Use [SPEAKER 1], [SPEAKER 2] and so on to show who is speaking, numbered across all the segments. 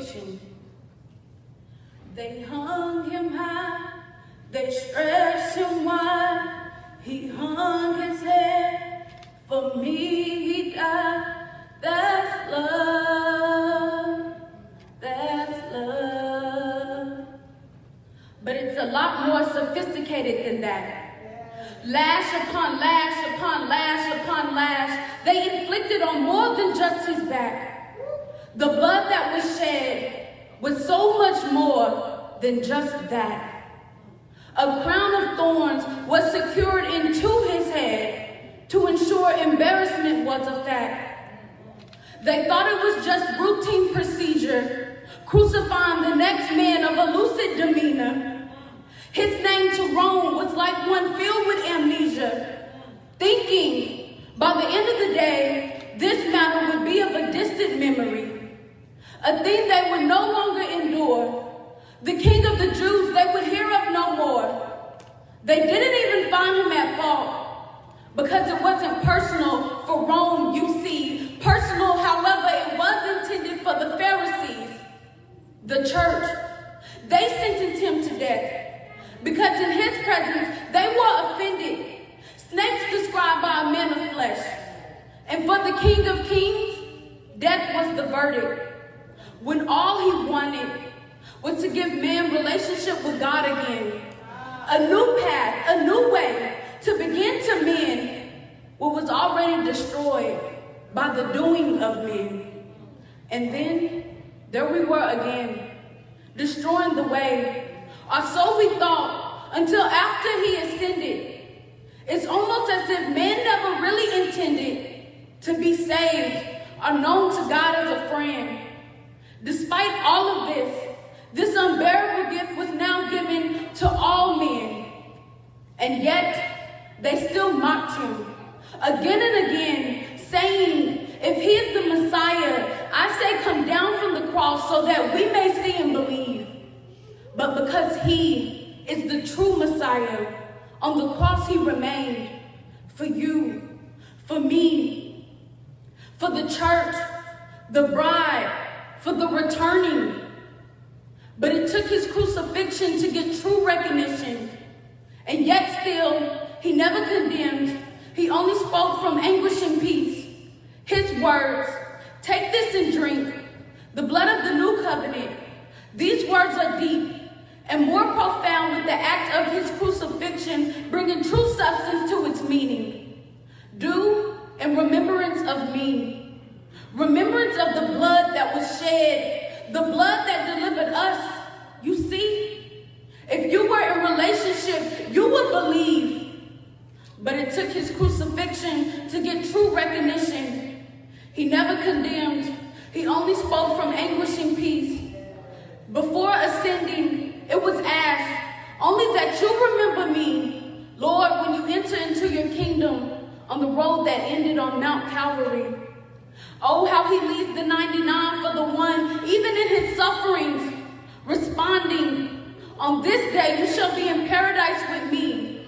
[SPEAKER 1] crucifixion. They hung him high, they stretched him wide. He hung his head, for me he died. That's love, that's love. But it's a lot more sophisticated than that. Lash upon lash upon lash upon lash, they inflicted on more than just his back. The blood that was shed was so much more than just that. A crown of thorns was secured into his head to ensure embarrassment was a fact. They thought it was just routine procedure, crucifying the next man of a lucid demeanor. His name to Rome was like one filled with amnesia, thinking by the end of the day, this matter would be of a distant memory, a thing they would no longer endure. The King of the Jews they would hear of no more. They didn't even find him at fault, because it wasn't personal for Rome, you see. Personal, however, it was intended for the Pharisees, the church. They sentenced him to death, because in his presence, they were offended. Snakes described by a man of flesh. And for the King of Kings, death was the verdict, when all he wanted was to give man relationship with God again. A new path, a new way to begin to mend what was already destroyed by the doing of men. And then there we were again, destroying the way, or so we thought, until after he ascended. It's almost as if man never really intended to be saved or known to God as a friend. Despite all of this unbearable gift was now given to all men. And yet, they still mocked him again and again, saying, if he is the Messiah, I say come down from the cross so that we may see and believe. But because he is the true Messiah, on the cross he remained for you, for me, for the church, the bride, for the returning. But it took his crucifixion to get true recognition. And yet still, he never condemned. He only spoke from anguish and peace. His words, take this and drink, the blood of the new covenant. These words are deep and more profound with the act of his crucifixion, bringing true substance to its meaning. Do in remembrance of me. Remembrance of the blood that was shed, the blood that delivered us. You see, if you were in relationship, you would believe. But it took his crucifixion to get true recognition. He never condemned. He only spoke from anguish and peace. Before ascending, it was asked, only that you remember me, Lord, when you enter into your kingdom on the road that ended on Mount Calvary. Oh, how he leaves the 99 for the one, even in his sufferings, responding, on this day you shall be in paradise with me.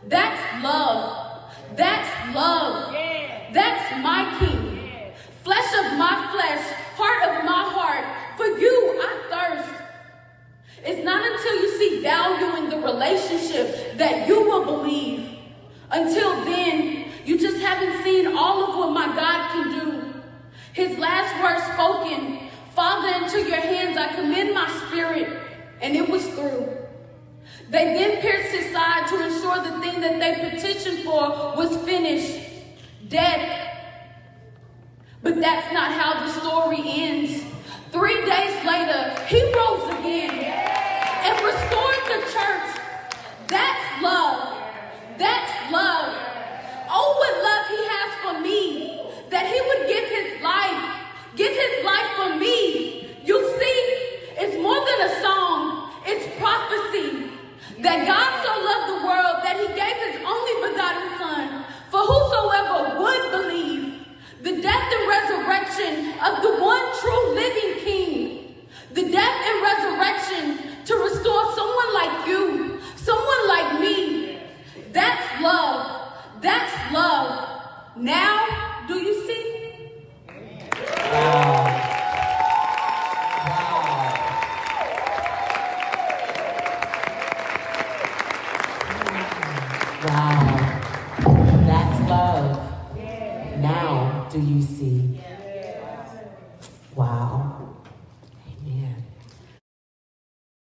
[SPEAKER 1] That's love. That's love. That's my King. Flesh of my flesh, heart of my heart. For you, I thirst. It's not until you see value in the relationship that you will believe. Until then, you just haven't seen all of what my God can do. His last words spoken, Father, into your hands I commend my spirit, and it was through. They then pierced his side to ensure the thing that they petitioned for was finished, death. But that's not how the story ends. 3 days later, he rose again and restored the church. That's love. That's love. Oh, what love he has for me, that he would give his life for me. You see, it's more than a song, it's prophecy. That God so loved the world that he gave his only begotten Son, for whosoever would believe. The death and resurrection of the one true living King. The death and resurrection to restore someone like you, someone like me. That's love. That's love. Now, do you see?
[SPEAKER 2] Wow. Wow. Wow. That's love. Now do you see?